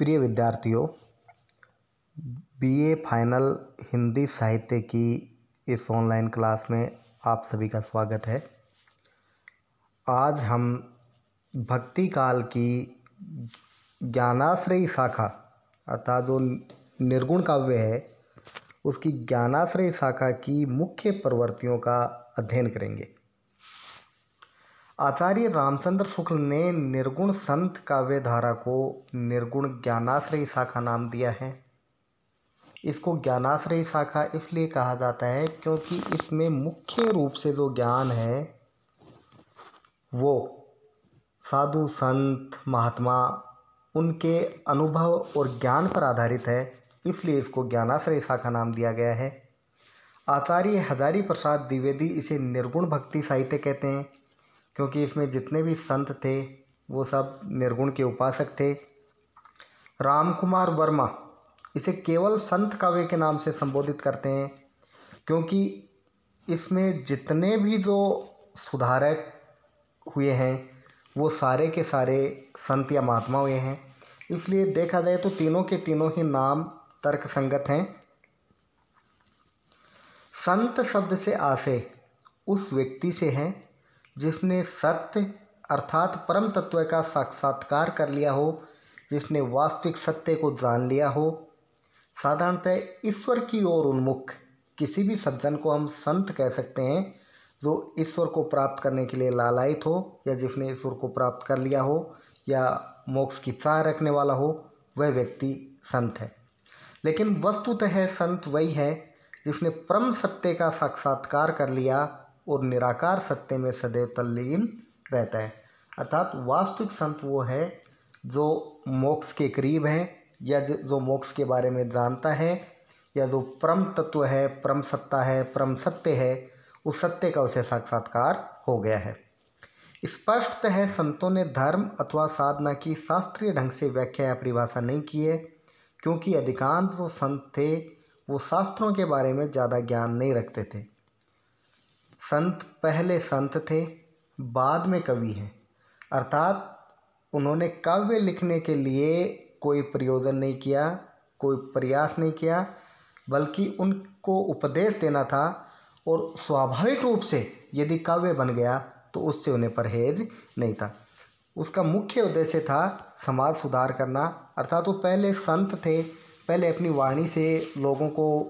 प्रिय विद्यार्थियों, BA final Hindi साहित्य की इस ऑनलाइन क्लास में आप सभी का स्वागत है। आज हम भक्ति काल की ज्ञानाश्रयी शाखा अर्थात जो निर्गुण काव्य है उसकी ज्ञानाश्रयी शाखा की मुख्य प्रवृत्तियों का अध्ययन करेंगे। आचार्य रामचंद्र शुक्ल ने निर्गुण संत काव्य धारा को निर्गुण ज्ञानाश्रयी शाखा नाम दिया है। इसको ज्ञानाश्रयी शाखा इसलिए कहा जाता है क्योंकि इसमें मुख्य रूप से जो ज्ञान है वो साधु संत महात्मा उनके अनुभव और ज्ञान पर आधारित है, इसलिए इसको ज्ञानाश्रयी शाखा नाम दिया गया है। आचार्य हजारी प्रसाद द्विवेदी इसे निर्गुण भक्ति साहित्य कहते हैं क्योंकि इसमें जितने भी संत थे वो सब निर्गुण के उपासक थे। रामकुमार वर्मा इसे केवल संत काव्य के नाम से संबोधित करते हैं क्योंकि इसमें जितने भी जो सुधारक हुए हैं वो सारे के सारे संत या महात्मा हुए हैं, इसलिए देखा जाए तो तीनों के तीनों ही नाम तर्क संगत हैं। संत शब्द से आशय उस व्यक्ति से है जिसने सत्य अर्थात परम तत्व का साक्षात्कार कर लिया हो, जिसने वास्तविक सत्य को जान लिया हो। साधारणतः ईश्वर की ओर उन्मुख किसी भी सज्जन को हम संत कह सकते हैं, जो ईश्वर को प्राप्त करने के लिए लालायित हो या जिसने ईश्वर को प्राप्त कर लिया हो या मोक्ष की चाह रखने वाला हो, वह व्यक्ति संत है। लेकिन वस्तुतः संत वही है जिसने परम सत्य का साक्षात्कार कर लिया और निराकार सत्य में सदैव तल्लीन रहता है। अर्थात वास्तविक संत वो है जो मोक्ष के करीब है या जो मोक्ष के बारे में जानता है या जो परम तत्व है, परम सत्ता है, परम सत्य है, उस सत्य का उसे साक्षात्कार हो गया है। स्पष्टतः संतों ने धर्म अथवा साधना की शास्त्रीय ढंग से व्याख्या या परिभाषा नहीं की है क्योंकि अधिकांश जो संत थे वो शास्त्रों के बारे में ज़्यादा ज्ञान नहीं रखते थे। संत पहले संत थे, बाद में कवि हैं, अर्थात उन्होंने काव्य लिखने के लिए कोई प्रयोजन नहीं किया, कोई प्रयास नहीं किया, बल्कि उनको उपदेश देना था और स्वाभाविक रूप से यदि काव्य बन गया तो उससे उन्हें परहेज नहीं था। उसका मुख्य उद्देश्य था समाज सुधार करना, अर्थात वो पहले संत थे, पहले अपनी वाणी से लोगों को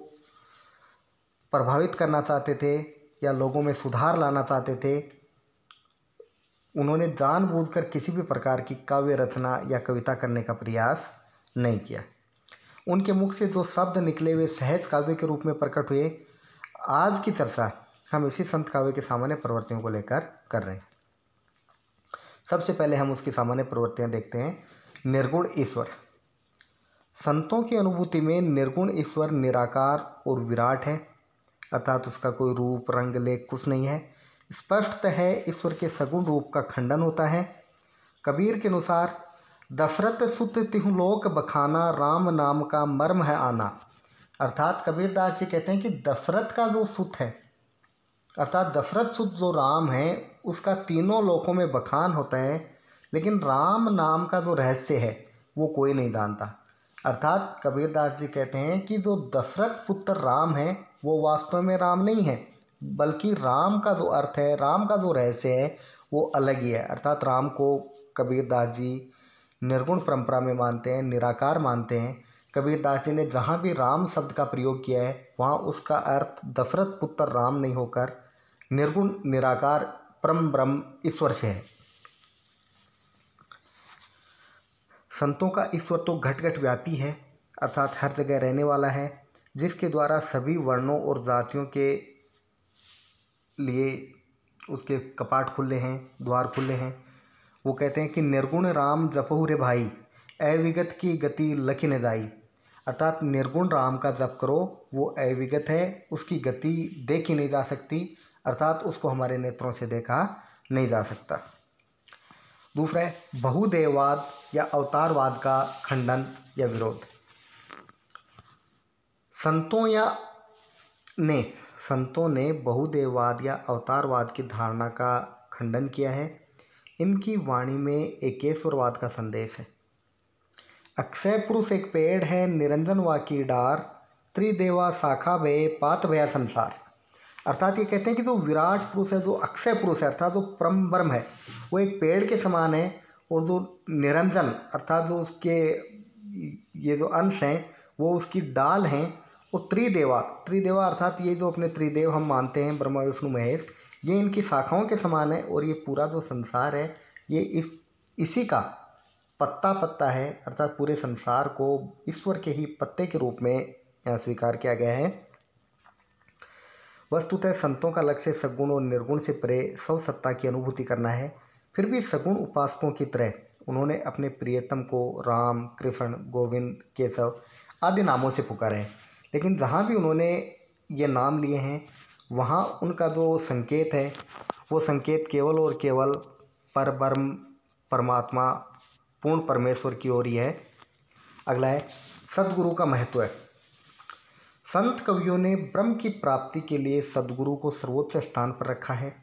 प्रभावित करना चाहते थे या लोगों में सुधार लाना चाहते थे। उन्होंने जानबूझकर किसी भी प्रकार की काव्य रचना या कविता करने का प्रयास नहीं किया। उनके मुख से जो शब्द निकले वे सहज काव्य के रूप में प्रकट हुए। आज की चर्चा हम इसी संत काव्य के सामान्य प्रवृत्तियों को लेकर कर रहे हैं। सबसे पहले हम उसकी सामान्य प्रवृत्तियां देखते हैं। निर्गुण ईश्वर। संतों की अनुभूति में निर्गुण ईश्वर निराकार और विराट है, अर्थात उसका कोई रूप रंग लेख कुछ नहीं है। स्पष्टतः है ईश्वर के सगुण रूप का खंडन होता है। कबीर के अनुसार दशरथ सुत तिहु लोक बखाना, राम नाम का मर्म है आना। अर्थात कबीरदास जी कहते हैं कि दशरथ का जो सुत है अर्थात दशरथ सुत जो राम है उसका तीनों लोकों में बखान होता है, लेकिन राम नाम का जो रहस्य है वो कोई नहीं जानता। अर्थात कबीरदास जी कहते हैं कि जो दशरथ पुत्र राम है वो वास्तव में राम नहीं है, बल्कि राम का जो अर्थ है, राम का जो रहस्य है वो अलग ही है। अर्थात राम को कबीरदास जी निर्गुण परंपरा में मानते हैं, निराकार मानते हैं। कबीरदास जी ने जहाँ भी राम शब्द का प्रयोग किया है वहाँ उसका अर्थ दशरथ पुत्र राम नहीं होकर निर्गुण निराकार परम ब्रह्म ईश्वर से है। संतों का ईश्वर तो घट घट व्यापी है, अर्थात हर जगह रहने वाला है, जिसके द्वारा सभी वर्णों और जातियों के लिए उसके कपाट खुले हैं, द्वार खुले हैं। वो कहते हैं कि निर्गुण राम जपहु रे भाई, अविगत की गति लखी न जाई। अर्थात निर्गुण राम का जप करो, वो अविगत है, उसकी गति देखी नहीं जा सकती, अर्थात उसको हमारे नेत्रों से देखा नहीं जा सकता। दूसरा है बहुदेववाद या अवतारवाद का खंडन या विरोध। संतों ने बहुदेववाद या अवतारवाद की धारणा का खंडन किया है। इनकी वाणी में एकेश्वरवाद का संदेश है। अक्षय पुरुष एक पेड़ है, निरंजन वाकी डार, त्रिदेवा शाखा भय पात भया संसार। अर्थात ये कहते हैं कि जो विराट पुरुष है, जो अक्षय पुरुष है अर्थात जो परम ब्रह्म है, वो एक पेड़ के समान है। और जो निरंजन अर्थात जो उसके ये जो अंश हैं वो उसकी डाल हैं। और त्रिदेवा, त्रिदेवा अर्थात ये जो अपने त्रिदेव हम मानते हैं, ब्रह्मा विष्णु महेश, ये इनकी शाखाओं के समान है। और ये पूरा जो संसार है ये इसी का पत्ता पत्ता है। अर्थात पूरे संसार को ईश्वर के ही पत्ते के रूप में यहाँ स्वीकार किया गया है। वस्तुतः संतों का लक्ष्य सगुण और निर्गुण से परे सब सत्ता की अनुभूति करना है। फिर भी सगुण उपासकों की तरह उन्होंने अपने प्रियतम को राम, कृष्ण, गोविंद, केशव आदि नामों से पुकारा है। लेकिन जहाँ भी उन्होंने ये नाम लिए हैं वहाँ उनका जो संकेत है वो संकेत केवल और केवल परब्रह्म, परमात्मा, पूर्ण परमेश्वर की ओर ही है। अगला है सद्गुरु का महत्व है। संत कवियों ने ब्रह्म की प्राप्ति के लिए सद्गुरु को सर्वोच्च स्थान पर रखा है।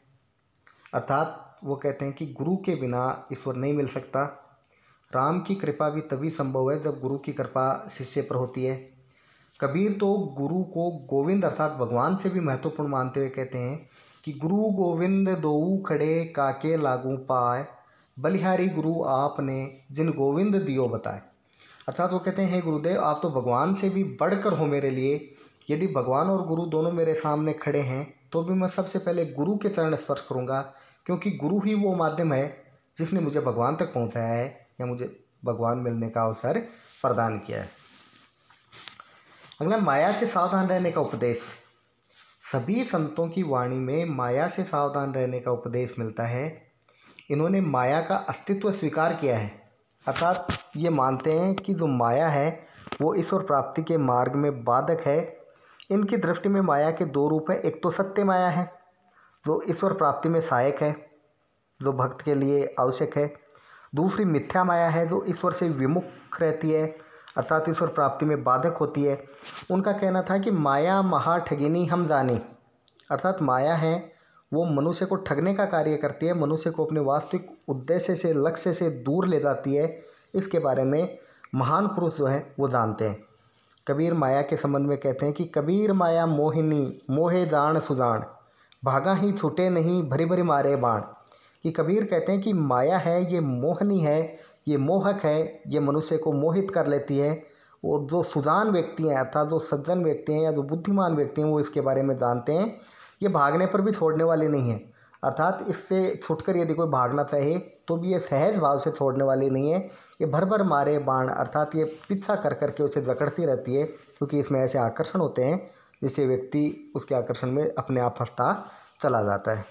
अर्थात वो कहते हैं कि गुरु के बिना ईश्वर नहीं मिल सकता। राम की कृपा भी तभी संभव है जब गुरु की कृपा शिष्य पर होती है। कबीर तो गुरु को गोविंद अर्थात भगवान से भी महत्वपूर्ण मानते हुए कहते हैं कि गुरु गोविंद दोऊ खड़े काके लागू पाए, बलिहारी गुरु आपने जिन गोविंद दियो बताए। अर्थात वो कहते हैं हे गुरुदेव, आप तो भगवान से भी बढ़कर हो मेरे लिए। यदि भगवान और गुरु दोनों मेरे सामने खड़े हैं तो भी मैं सबसे पहले गुरु के चरण स्पर्श करूँगा, क्योंकि गुरु ही वो माध्यम है जिसने मुझे भगवान तक पहुँचाया है या मुझे भगवान मिलने का अवसर प्रदान किया है। अगला माया से सावधान रहने का उपदेश। सभी संतों की वाणी में माया से सावधान रहने का उपदेश मिलता है। इन्होंने माया का अस्तित्व स्वीकार किया है। अर्थात ये मानते हैं कि जो माया है वो ईश्वर प्राप्ति के मार्ग में बाधक है। इनकी दृष्टि में माया के दो रूप हैं। एक तो सत्य माया है जो ईश्वर प्राप्ति में सहायक है, जो भक्त के लिए आवश्यक है। दूसरी मिथ्या माया है जो ईश्वर से विमुख रहती है, अर्थात ईश्वर प्राप्ति में बाधक होती है। उनका कहना था कि माया महा ठगिनी हम जानी। अर्थात माया है वो मनुष्य को ठगने का कार्य करती है, मनुष्य को अपने वास्तविक उद्देश्य से, लक्ष्य से दूर ले जाती है। इसके बारे में महान पुरुष जो हैं वो जानते हैं। कबीर माया के संबंध में कहते हैं कि कबीर माया मोहिनी मोहे जान सुजान, भागा ही छूटे नहीं भरी भरी मारे बाण। कि कबीर कहते हैं कि माया है ये मोहनी है, ये मोहक है, ये मनुष्य को मोहित कर लेती है। और जो सुजान व्यक्ति हैं अर्थात जो सज्जन व्यक्ति हैं या जो बुद्धिमान व्यक्ति हैं वो इसके बारे में जानते हैं। ये भागने पर भी छोड़ने वाली नहीं है। अर्थात इससे छूटकर यदि कोई भागना चाहे तो भी ये सहज भाव से छोड़ने वाली नहीं है। ये भर भर मारे बाण अर्थात ये पीछा कर करके उसे जकड़ती रहती है, क्योंकि इसमें ऐसे आकर्षण होते हैं जिससे व्यक्ति उसके आकर्षण में अपने आप फंसता चला जाता है।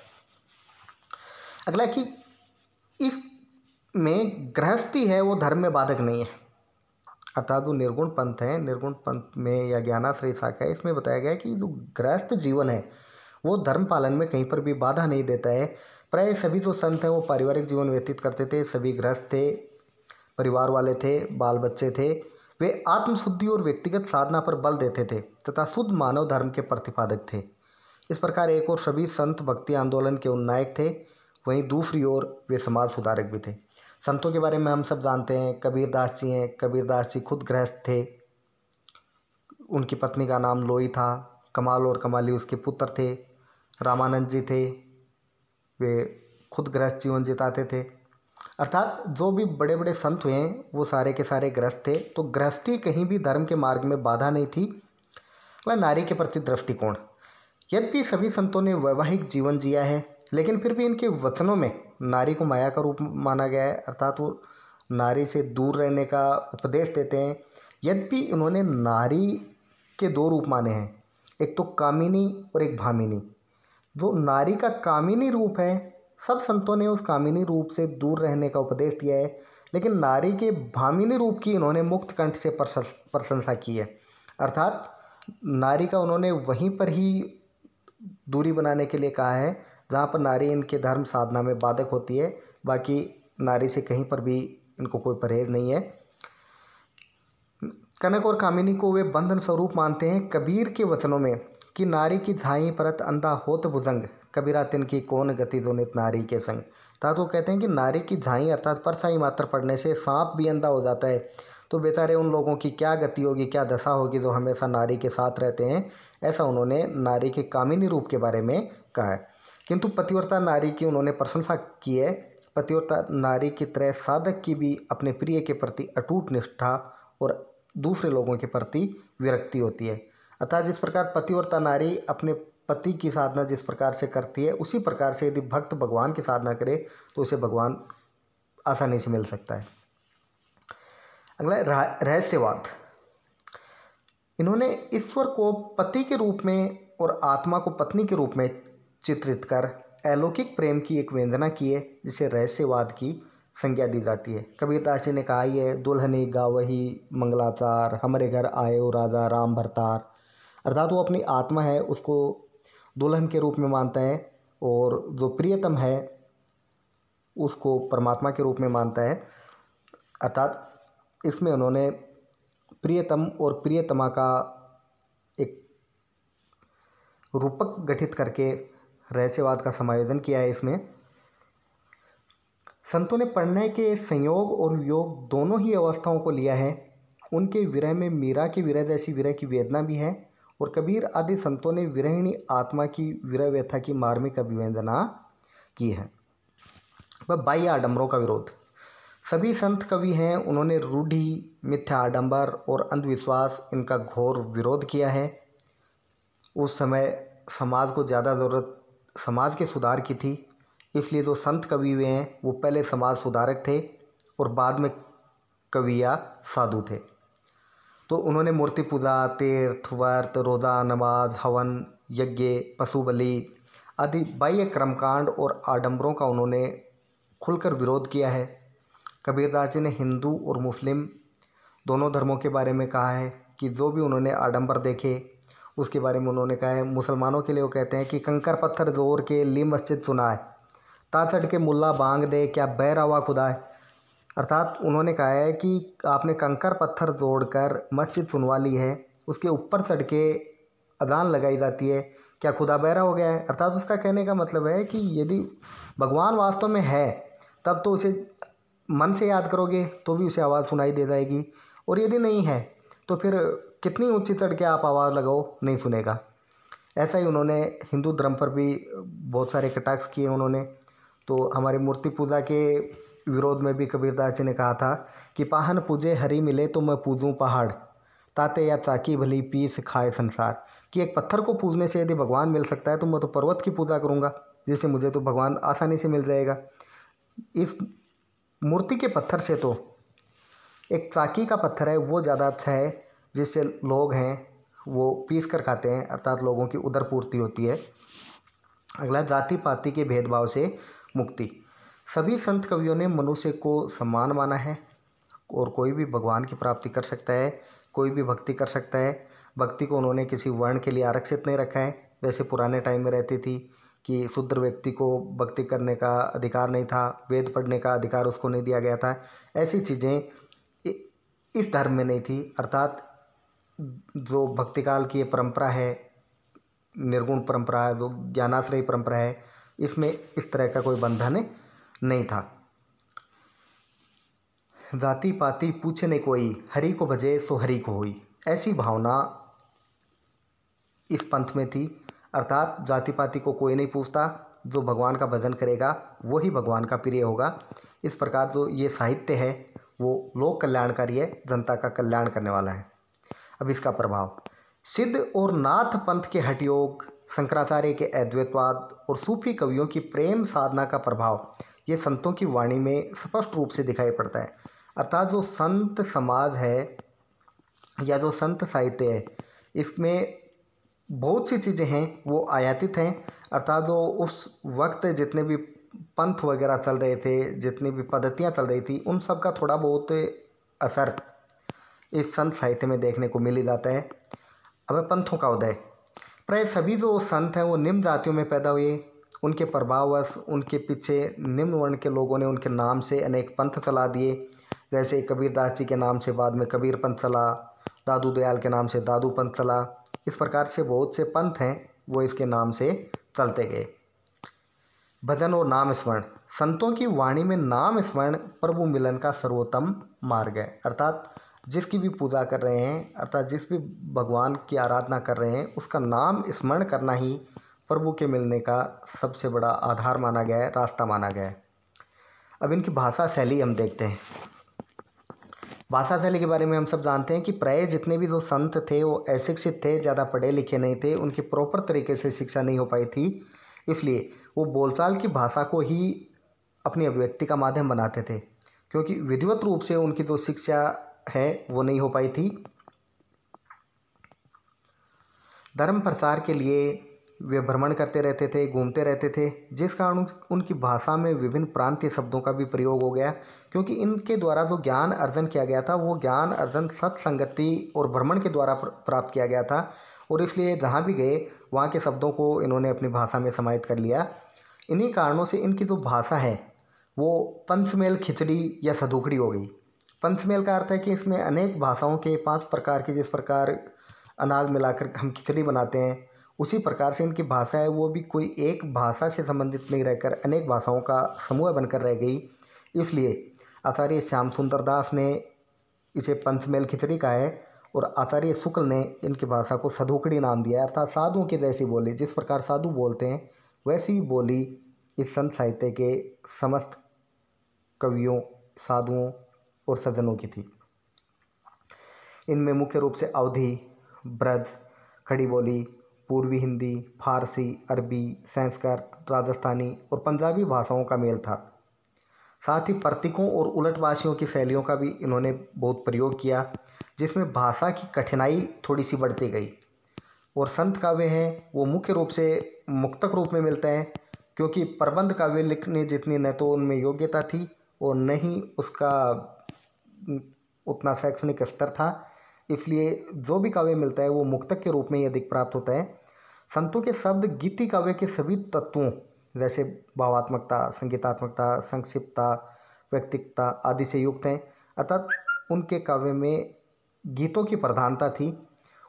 अगला कि इसमें गृहस्थी है वो धर्म में बाधक नहीं है। अर्थात वो निर्गुण पंथ है, निर्गुण पंथ में या ज्ञानाश्रय शाखा है, इसमें बताया गया है कि जो गृहस्थ जीवन है वो धर्म पालन में कहीं पर भी बाधा नहीं देता है। प्राय सभी जो संत हैं वो पारिवारिक जीवन व्यतीत करते थे, सभी गृहस्थ थे, परिवार वाले थे, बाल बच्चे थे। वे आत्मशुद्धि और व्यक्तिगत साधना पर बल देते थे तथा शुद्ध मानव धर्म के प्रतिपादक थे। इस प्रकार एक और सभी संत भक्ति आंदोलन के उन्नायक थे, वहीं दूसरी ओर वे समाज सुधारक भी थे। संतों के बारे में हम सब जानते हैं। कबीरदास जी हैं, कबीरदास जी खुद गृहस्थ थे, उनकी पत्नी का नाम लोई था, कमाल और कमाली उसके पुत्र थे। रामानंद जी थे, वे खुद गृहस्थ जीवन जिताते थे। अर्थात जो भी बड़े बड़े संत हुए हैं वो सारे के सारे गृहस्थ थे। तो गृहस्थी कहीं भी धर्म के मार्ग में बाधा नहीं थी। नारी के प्रति दृष्टिकोण, यद्यपि सभी संतों ने वैवाहिक जीवन जिया है लेकिन फिर भी इनके वचनों में नारी को माया का रूप माना गया है। अर्थात वो नारी से दूर रहने का उपदेश देते हैं। यद्यपि इन्होंने नारी के दो रूप माने हैं, एक तो कामिनी और एक भामिनी। जो नारी का कामिनी रूप है सब संतों ने उस कामिनी रूप से दूर रहने का उपदेश दिया है, लेकिन नारी के भामिनी रूप की इन्होंने मुक्त कंठ से प्रशंसा की है। अर्थात नारी का उन्होंने वहीं पर ही दूरी बनाने के लिए कहा है जहाँ पर नारी इनके धर्म साधना में बाधक होती है। बाकी नारी से कहीं पर भी इनको कोई परहेज नहीं है। कनक और कामिनी को वे बंधन स्वरूप मानते हैं। कबीर के वचनों में कि नारी की झाई परत अंधा होत भुजंग, कबीरा तिनकी कौन गति जो नित नारी के संग। तो कहते हैं कि नारी की झाई अर्थात परछाई मात्र पड़ने से सांप भी अंधा हो जाता है, तो बेचारे उन लोगों की क्या गति होगी, क्या दशा होगी जो हमेशा नारी के साथ रहते हैं। ऐसा उन्होंने नारी के कामिनी रूप के बारे में कहा है। किंतु पतिव्रता नारी की उन्होंने प्रशंसा की है। पतिव्रता नारी की तरह साधक की भी अपने प्रिय के प्रति अटूट निष्ठा और दूसरे लोगों के प्रति विरक्ति होती है। अतः जिस प्रकार पतिव्रता नारी अपने पति की साधना जिस प्रकार से करती है, उसी प्रकार से यदि भक्त भगवान की साधना करे तो उसे भगवान आसानी से मिल सकता है। अगला रहस्यवाद। इन्होंने ईश्वर को पति के रूप में और आत्मा को पत्नी के रूप में चित्रित कर अलौकिक प्रेम की एक वंदना की है, जिसे रहस्यवाद की संज्ञा दी जाती है। कबीरदास जी ने कहा है, दुल्हनी गावही मंगलाचार, हमारे घर आयो राजा राम भरतार। अर्थात वो अपनी आत्मा है उसको दुल्हन के रूप में मानता है और जो प्रियतम है उसको परमात्मा के रूप में मानता है। अर्थात इसमें उन्होंने प्रियतम और प्रियतमा का एक रूपक गठित करके रहस्यवाद का समायोजन किया है। इसमें संतों ने प्रणय के संयोग और वियोग दोनों ही अवस्थाओं को लिया है। उनके विरह में मीरा की विरह जैसी विरह की वेदना भी है और कबीर आदि संतों ने विरहिणी आत्मा की विरह व्यथा की मार्मिक अभिवेदना की है। वह बाह्य आडंबरों का विरोध। सभी संत कवि हैं, उन्होंने रूढ़ि, मिथ्या आडंबर और अंधविश्वास इनका घोर विरोध किया है। उस समय समाज को ज़्यादा ज़रूरत समाज के सुधार की थी, इसलिए जो संत कवि हुए हैं वो पहले समाज सुधारक थे और बाद में कवि या साधु थे। तो उन्होंने मूर्ति पूजा, तीर्थ, व्रत, रोज़ा, नमाज, हवन, यज्ञ, पशु बलि आदि बाह्य कर्मकांड और आडंबरों का उन्होंने खुलकर विरोध किया है। कबीरदास जी ने हिंदू और मुस्लिम दोनों धर्मों के बारे में कहा है कि जो भी उन्होंने आडंबर देखे उसके बारे में उन्होंने कहा है। मुसलमानों के लिए वो कहते हैं कि कंकर पत्थर जोड़ के ली मस्जिद सुना है, ता चढ़ के मुल्ला बांग दे क्या बैरावा खुदा है। अर्थात उन्होंने कहा है कि आपने कंकर पत्थर जोड़कर मस्जिद सुनवा ली है, उसके ऊपर चढ़ के अजान लगाई जाती है, क्या खुदा बहरा हो गया है। अर्थात उसका कहने का मतलब है कि यदि भगवान वास्तव में है तब तो उसे मन से याद करोगे तो भी उसे आवाज़ सुनाई दे जाएगी, और यदि नहीं है तो फिर कितनी ऊंची चढ़ के आप आवाज़ लगाओ नहीं सुनेगा। ऐसा ही उन्होंने हिंदू धर्म पर भी बहुत सारे कटाक्ष किए उन्होंने। तो हमारी मूर्ति पूजा के विरोध में भी कबीरदास जी ने कहा था कि पाहन पूजे हरी मिले तो मैं पूजूं पहाड़, ताते या चाकी भली पीस खाए संसार। कि एक पत्थर को पूजने से यदि भगवान मिल सकता है तो मैं तो पर्वत की पूजा करूँगा, जिससे मुझे तो भगवान आसानी से मिल जाएगा। इस मूर्ति के पत्थर से तो एक चाकी का पत्थर है वो ज़्यादा अच्छा है, जिससे लोग हैं वो पीस कर खाते हैं, अर्थात लोगों की उदर पूर्ति होती है। अगला, जाति पाति के भेदभाव से मुक्ति। सभी संत कवियों ने मनुष्य को समान माना है और कोई भी भगवान की प्राप्ति कर सकता है, कोई भी भक्ति कर सकता है। भक्ति को उन्होंने किसी वर्ण के लिए आरक्षित नहीं रखा है, जैसे पुराने टाइम में रहती थी कि शूद्र व्यक्ति को भक्ति करने का अधिकार नहीं था, वेद पढ़ने का अधिकार उसको नहीं दिया गया था। ऐसी चीज़ें इस धर्म में नहीं थी। अर्थात जो भक्ति काल की ये परंपरा है, निर्गुण परंपरा है, जो ज्ञानाश्रयी परंपरा है, इसमें इस तरह का कोई बंधन नहीं था। जाति पाति पूछे नहीं कोई, हरि को भजे सो हरि को होई, ऐसी भावना इस पंथ में थी। अर्थात जाति पाति को कोई नहीं पूछता, जो भगवान का भजन करेगा वही भगवान का प्रिय होगा। इस प्रकार जो ये साहित्य है वो लोक कल्याणकारी है, जनता का कल्याण करने वाला है। अब इसका प्रभाव, सिद्ध और नाथ पंथ के हठयोग, शंकराचार्य के अद्वैतवाद और सूफी कवियों की प्रेम साधना का प्रभाव ये संतों की वाणी में स्पष्ट रूप से दिखाई पड़ता है। अर्थात जो संत समाज है या जो संत साहित्य है, इसमें बहुत सी चीज़ें हैं वो आयातित हैं। अर्थात जो उस वक्त जितने भी पंथ वगैरह चल रहे थे, जितनी भी पद्धतियाँ चल रही थी, उन सब का थोड़ा बहुत असर इस संत साहित्य में देखने को मिल ही जाता है। अब पंथों का उदय, प्राय सभी जो संत हैं वो निम्न जातियों में पैदा हुए। उनके प्रभाववश उनके पीछे निम्न वर्ण के लोगों ने उनके नाम से अनेक पंथ चला दिए। जैसे कबीरदास जी के नाम से बाद में कबीर पंथ चला, दादू दयाल के नाम से दादू पंथ चला। इस प्रकार से बहुत से पंथ हैं वो इसके नाम से चलते गए। भजन और नाम स्मरण, संतों की वाणी में नाम स्मरण प्रभु मिलन का सर्वोत्तम मार्ग है। अर्थात जिसकी भी पूजा कर रहे हैं अर्थात जिस भी भगवान की आराधना कर रहे हैं उसका नाम स्मरण करना ही प्रभु के मिलने का सबसे बड़ा आधार माना गया है, रास्ता माना गया है। अब इनकी भाषा शैली हम देखते हैं। भाषा शैली के बारे में हम सब जानते हैं कि प्राय जितने भी जो संत थे वो अशिक्षित थे, ज़्यादा पढ़े लिखे नहीं थे, उनकी प्रॉपर तरीके से शिक्षा नहीं हो पाई थी, इसलिए वो बोलचाल की भाषा को ही अपनी अभिव्यक्ति का माध्यम बनाते थे, क्योंकि विधिवत रूप से उनकी जो शिक्षा है वो नहीं हो पाई थी। धर्म प्रचार के लिए वे भ्रमण करते रहते थे, घूमते रहते थे, जिस कारण उनकी भाषा में विभिन्न प्रांतीय शब्दों का भी प्रयोग हो गया, क्योंकि इनके द्वारा जो ज्ञान अर्जन किया गया था वो ज्ञान अर्जन सत्संगति और भ्रमण के द्वारा प्राप्त किया गया था, और इसलिए जहाँ भी गए वहाँ के शब्दों को इन्होंने अपनी भाषा में समाहित कर लिया। इन्हीं कारणों से इनकी जो भाषा है वो पंचमेल खिचड़ी या सधुकड़ी हो गई। पंचमेल का अर्थ है कि इसमें अनेक भाषाओं के 5 प्रकार की, जिस प्रकार अनाज मिलाकर हम खिचड़ी बनाते हैं, उसी प्रकार से इनकी भाषा है वो भी कोई एक भाषा से संबंधित नहीं रहकर अनेक भाषाओं का समूह बनकर रह गई। इसलिए आचार्य श्याम सुंदर दास ने इसे पंचमेल खिचड़ी कहा है, और आचार्य शुक्ल ने इनकी भाषा को सधुकड़ी नाम दिया है, अर्थात साधुओं की जैसी बोली। जिस प्रकार साधु बोलते हैं वैसी ही बोली इस संत साहित्य के समस्त कवियों, साधुओं और सज्जनों की थी। इनमें मुख्य रूप से अवधी, ब्रज, खड़ी बोली, पूर्वी हिंदी, फारसी, अरबी, संस्कृत, राजस्थानी और पंजाबी भाषाओं का मेल था। साथ ही प्रतीकों और उलटवासियों की शैलियों का भी इन्होंने बहुत प्रयोग किया, जिसमें भाषा की कठिनाई थोड़ी सी बढ़ती गई। और संत काव्य हैं वो मुख्य रूप से मुक्तक रूप में मिलते हैं, क्योंकि प्रबंध काव्य लिखने जितनी न तो उनमें योग्यता थी और न ही उसका उतना शैक्षणिक स्तर था, इसलिए जो भी काव्य मिलता है वो मुक्तक के रूप में ही अधिक प्राप्त होता है। संतों के शब्द गीति काव्य के सभी तत्वों जैसे भावात्मकता, संगीतात्मकता, संक्षिप्तता, व्यक्तिकता आदि से युक्त हैं, अर्थात उनके काव्य में गीतों की प्रधानता थी।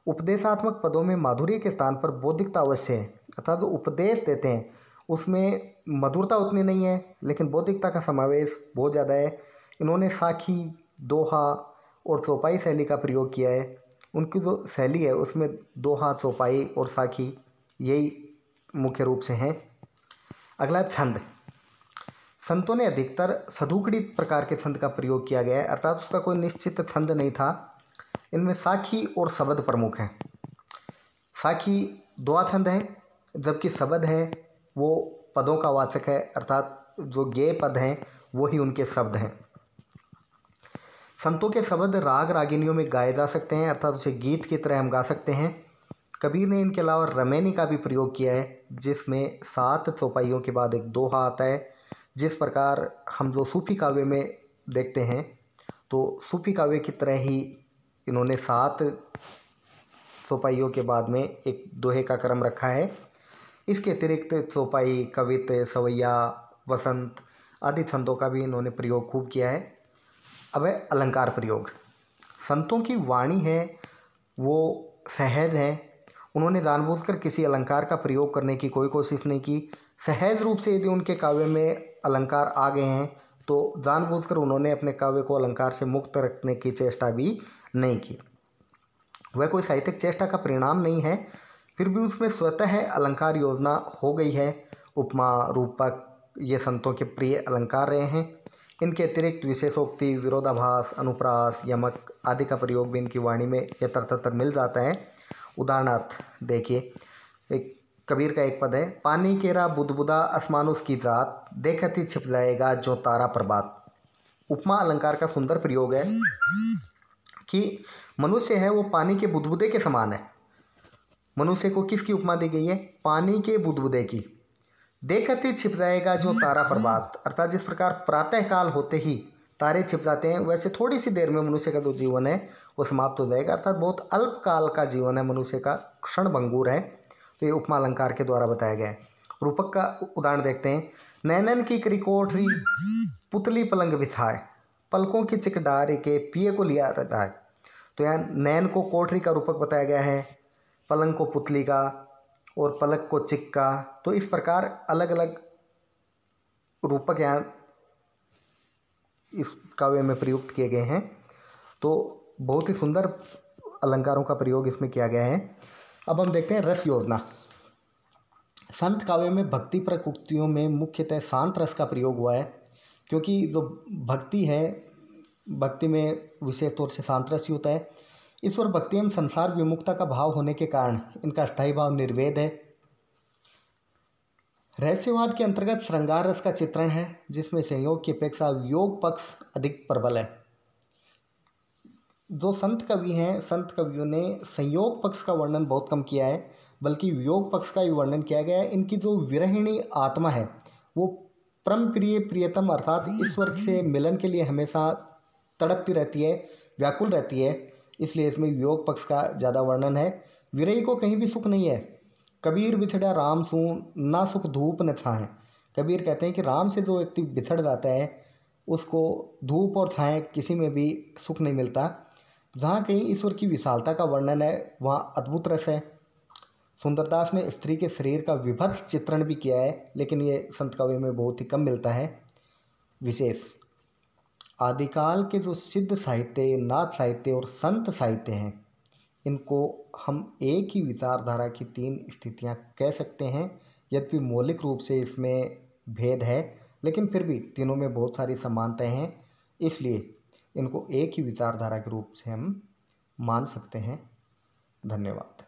उपदेशात्मक पदों में माधुर्य के स्थान पर बौद्धिकता अवश्य है, अर्थात जो उपदेश देते हैं उसमें मधुरता उतनी नहीं है, लेकिन बौद्धिकता का समावेश बहुत ज़्यादा है। इन्होंने साखी, दोहा और चौपाई शैली का प्रयोग किया है। उनकी जो शैली है उसमें दोहा, चौपाई और साखी यही मुख्य रूप से हैं। अगला छंद। संतों ने अधिकतर सधुकड़ी प्रकार के छंद का प्रयोग किया गया है, अर्थात उसका कोई निश्चित छंद नहीं था। इनमें साखी और शबद प्रमुख हैं। साखी दोहा छंद है, जबकि शबद है वो पदों का वाचक है, अर्थात जो गेय पद हैं वो ही उनके शब्द हैं। संतों के शब्द राग रागिनियों में गाए जा सकते हैं, अर्थात उसे गीत की तरह हम गा सकते हैं। कबीर ने इनके अलावा रमैनी का भी प्रयोग किया है, जिसमें 7 चौपाइयों के बाद एक दोहा आता है। जिस प्रकार हम जो सूफी काव्य में देखते हैं तो सूफी काव्य की तरह ही इन्होंने 7 चौपाइयों के बाद में एक दोहे का क्रम रखा है। इसके अतिरिक्त चौपाई, कवित, सवैया, वसंत आदि छंदों का भी इन्होंने प्रयोग खूब किया है। अब है अलंकार प्रयोग। संतों की वाणी है वो सहज है, उन्होंने जानबूझकर किसी अलंकार का प्रयोग करने की कोई कोशिश नहीं की। सहज रूप से यदि उनके काव्य में अलंकार आ गए हैं तो जानबूझकर उन्होंने अपने काव्य को अलंकार से मुक्त रखने की चेष्टा भी नहीं की। वह कोई साहित्यिक चेष्टा का परिणाम नहीं है, फिर भी उसमें स्वतः अलंकार योजना हो गई है। उपमा, रूपक ये संतों के प्रिय अलंकार रहे हैं। इनके अतिरिक्त विशेषोक्ति, विरोधाभास, अनुप्रास, यमक आदि का प्रयोग भी इनकी वाणी में यथार्थतर मिल जाता है। उदाहरणार्थ देखिए, एक कबीर का एक पद है, पानी केरा बुदबुदा आसमानुस की जात, देखती छिप जाएगा जो तारा प्रभात। उपमा अलंकार का सुंदर प्रयोग है कि मनुष्य है वो पानी के बुदबुदे के समान है। मनुष्य को किसकी उपमा दी गई है? पानी के बुदबुदे की। देखती छिप जाएगा जो तारा प्रभात, अर्थात जिस प्रकार प्रातः काल होते ही तारे छिप जाते हैं, वैसे थोड़ी सी देर में मनुष्य का जो जीवन है वो समाप्त हो जाएगा, अर्थात बहुत अल्प काल का जीवन है मनुष्य का, क्षण भंगुर है। तो ये उपमा अलंकार के द्वारा बताया गया है। रूपक का उदाहरण देखते हैं, नैनन की करी कोठरी पुतली पलंग बिछाए, पलकों की चिक डारी के पिए को लिया रहता है। तो यहाँ नैन को कोठरी का रूपक बताया गया है, पलंग को पुतली का और पलक को चिक का। तो इस प्रकार अलग अलग रूपक यहाँ इस काव्य में प्रयुक्त किए गए हैं। तो बहुत ही सुंदर अलंकारों का प्रयोग इसमें किया गया है। अब हम देखते हैं रस योजना। संत काव्य में भक्ति परक उक्तियों में मुख्यतः शांत रस का प्रयोग हुआ है, क्योंकि जो भक्ति है, भक्ति में विशेष तौर से शांत रस ही होता है। ईश्वर भक्ति एवं संसार विमुक्ता का भाव होने के कारण इनका स्थायी भाव निर्वेद है। रहस्यवाद के अंतर्गत श्रृंगार रस का चित्रण है, जिसमें संयोग की अपेक्षा वियोग पक्ष अधिक प्रबल है। जो संत कवि हैं, संत कवियों ने संयोग पक्ष का वर्णन बहुत कम किया है, बल्कि वियोग पक्ष का भी वर्णन किया गया है। इनकी जो विरहिणी आत्मा है वो परम प्रिय प्रियतम अर्थात ईश्वर से मिलन के लिए हमेशा तड़पती रहती है, व्याकुल रहती है, इसलिए इसमें वियोग पक्ष का ज़्यादा वर्णन है। विरही को कहीं भी सुख नहीं है। कबीर बिछड़ा राम सू ना सुख धूप न छाएं। कबीर कहते हैं कि राम से जो व्यक्ति बिछड़ जाता है उसको धूप और छाएं किसी में भी सुख नहीं मिलता। जहाँ कहीं ईश्वर की विशालता का वर्णन है वहाँ अद्भुत रस है। सुंदरदास ने स्त्री के शरीर का विभत्स चित्रण भी किया है, लेकिन ये संत काव्य में बहुत ही कम मिलता है। विशेष आदिकाल के जो सिद्ध साहित्य, नाथ साहित्य और संत साहित्य हैं, इनको हम एक ही विचारधारा की तीन स्थितियाँ कह सकते हैं। यद्यपि मौलिक रूप से इसमें भेद है, लेकिन फिर भी तीनों में बहुत सारी समानताएं हैं, इसलिए इनको एक ही विचारधारा के रूप से हम मान सकते हैं। धन्यवाद।